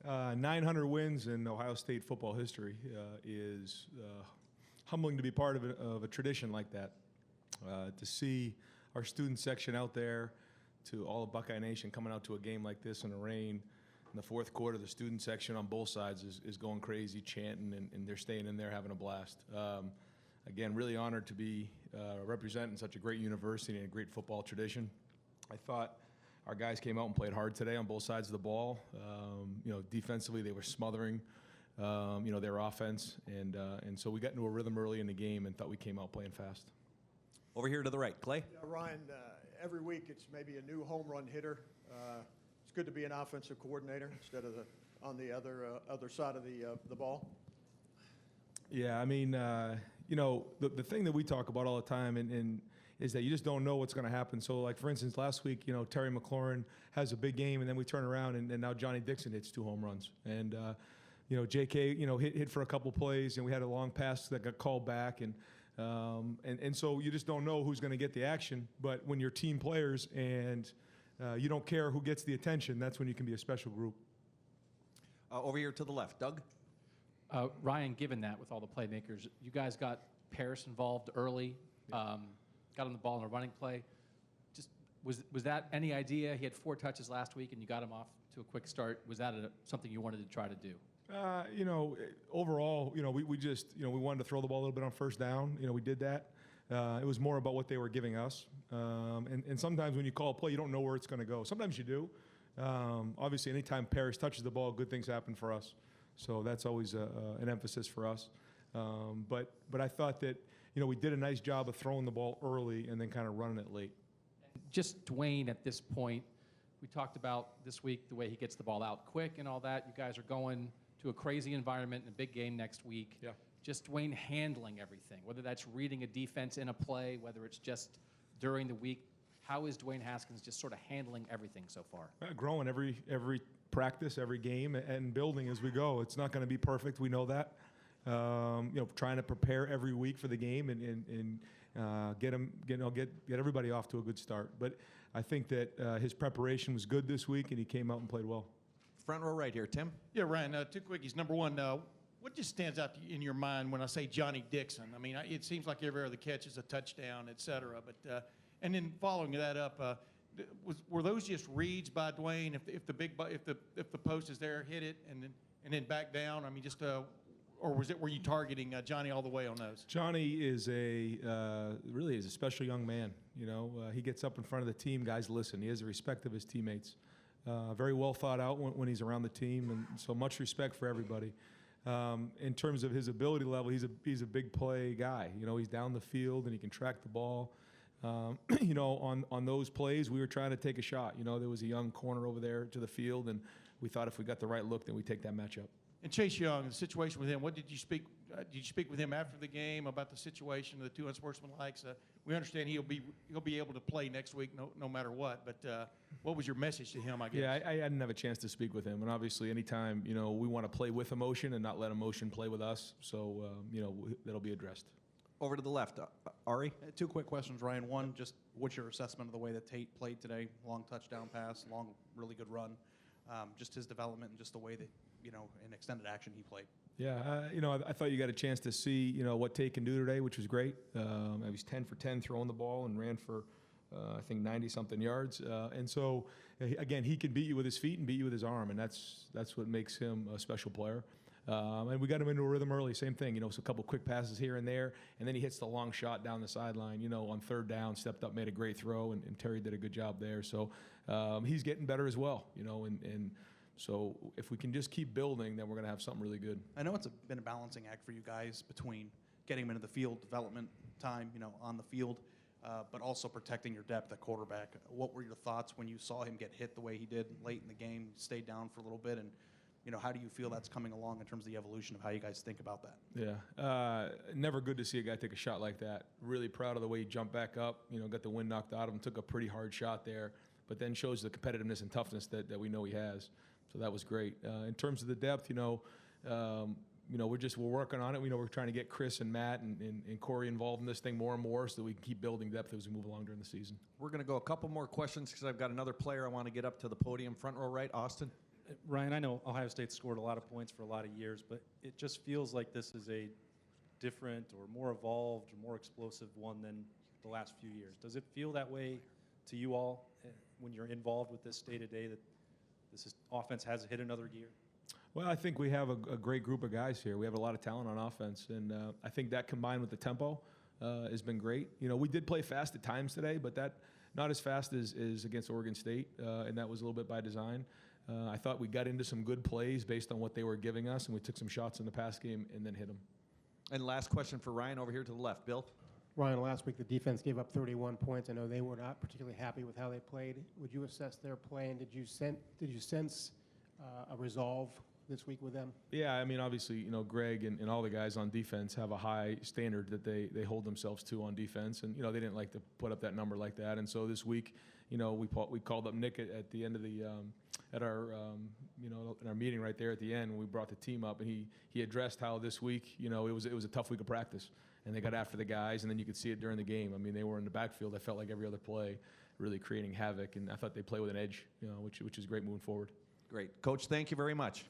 900 wins in Ohio State football history is humbling to be part of a tradition like that. To see our student section out there, to all of Buckeye Nation coming out to a game like this in the rain. In the fourth quarter, the student section on both sides is going crazy, chanting, and they're staying in there having a blast. Again, really honored to be representing such a great university and a great football tradition. I thought our guys came out and played hard today on both sides of the ball. Defensively they were smothering, their offense, and so we got into a rhythm early in the game and thought we came out playing fast. Over here to the right, Clay. Yeah, Ryan, every week it's maybe a new home run hitter. It's good to be an offensive coordinator instead of on the other side of the ball. Yeah, I mean, the thing that we talk about all the time and is that you just don't know what's going to happen. So, like, for instance, last week, Terry McLaurin has a big game, and then we turn around, and now Johnny Dixon hits 2 home runs. And, JK, hit for a couple plays, and we had a long pass that got called back. And so you just don't know who's going to get the action. But when you're team players and you don't care who gets the attention, that's when you can be a special group. Over here to the left, Doug. Ryan, given that with all the playmakers, you guys got Paris involved early, got on the ball in a running play. Just was that any idea? He had 4 touches last week, and you got him off to a quick start. Was that something you wanted to try to do? Overall, we wanted to throw the ball a little bit on first down. We did that. It was more about what they were giving us. And sometimes when you call a play, you don't know where it's going to go. Sometimes you do. Obviously, anytime Paris touches the ball, good things happen for us. So that's always an emphasis for us. But I thought that, we did a nice job of throwing the ball early and then kind of running it late. Just Dwayne at this point, we talked about this week the way he gets the ball out quick and all that. You guys are going to a crazy environment in a big game next week. Yeah. Just Dwayne handling everything, whether that's reading a defense in a play, whether it's just during the week. How is Dwayne Haskins just sort of handling everything so far? Growing every practice, every game, and building as we go. It's not going to be perfect. We know that. Trying to prepare every week for the game and get everybody off to a good start. But I think that his preparation was good this week, and he came out and played well. Front row right here, Tim. Yeah, Ryan, 2 quickies. Number one, what just stands out in your mind when I say Johnny Dixon? I mean, it seems like every other catch is a touchdown, et cetera. But and then following that up, were those just reads by Dwayne? If the post is there, hit it and then back down. I mean, just or were you targeting Johnny all the way on those? Johnny is really is a special young man. He gets up in front of the team. Guys listen. He has the respect of his teammates. Very well thought out when he's around the team, and so much respect for everybody. In terms of his ability level, he's a big play guy. He's down the field and he can track the ball. On those plays, we were trying to take a shot. There was a young corner over there to the field, and we thought if we got the right look, then we'd take that matchup. And Chase Young, the situation with him, what did you speak? Did you speak with him after the game about the situation of the 2 unsportsmanlikes? We understand he'll be able to play next week, no matter what. But what was your message to him? I guess. Yeah, I didn't have a chance to speak with him, and obviously, anytime we want to play with emotion and not let emotion play with us. So that'll be addressed. Over to the left, Ari. 2 quick questions, Ryan. One, just what's your assessment of the way that Tate played today? Long touchdown pass, long, really good run. Just his development and just the way that, in extended action he played. Yeah, I thought you got a chance to see, what Tate can do today, which was great. He was 10 for 10 throwing the ball and ran for, I think, 90-something yards. And so, again, he can beat you with his feet and beat you with his arm, and that's what makes him a special player. And we got him into a rhythm early, same thing, so a couple quick passes here and there, and then he hits the long shot down the sideline, on third down, stepped up, made a great throw, and Terry did a good job there. So he's getting better as well, and so if we can just keep building, then we're going to have something really good. I know it's been a balancing act for you guys between getting him into the field, development time, on the field, but also protecting your depth at quarterback. What were your thoughts when you saw him get hit the way he did late in the game, stayed down for a little bit, and how do you feel that's coming along in terms of the evolution of how you guys think about that? Yeah, never good to see a guy take a shot like that. Really proud of the way he jumped back up, got the wind knocked out of him, took a pretty hard shot there, but then shows the competitiveness and toughness that we know he has. So that was great. In terms of the depth, we're working on it. We're trying to get Chris and Matt and Corey involved in this thing more and more so that we can keep building depth as we move along during the season. We're going to go a couple more questions because I've got another player I want to get up to the podium. Front row right, Austin. Ryan, I know Ohio State scored a lot of points for a lot of years, but it just feels like this is a different or more evolved or more explosive one than the last few years. Does it feel that way to you all when you're involved with this day-to-day, that offense has hit another gear? Well, I think we have a great group of guys here. We have a lot of talent on offense, and I think that combined with the tempo has been great. You know, we did play fast at times today, but that not as fast as against Oregon State, and that was a little bit by design. I thought we got into some good plays based on what they were giving us, and we took some shots in the pass game and then hit them. And last question for Ryan over here to the left. Bill? Ryan, last week the defense gave up 31 points. I know they were not particularly happy with how they played. Would you assess their play, and did you sense a resolve this week with them? Yeah, I mean, obviously, you know, Greg and all the guys on defense have a high standard that they hold themselves to on defense, and you know they didn't like to put up that number like that. And so this week, you know, we called up Nick at the end of the at our you know, in our meeting right there at the end when we brought the team up, and he addressed how this week, you know, it was a tough week of practice, and they got after the guys, and then you could see it during the game. I mean, they were in the backfield. I felt like every other play, really creating havoc, and I thought they play with an edge, you know, which is great moving forward. Great. Coach, thank you very much.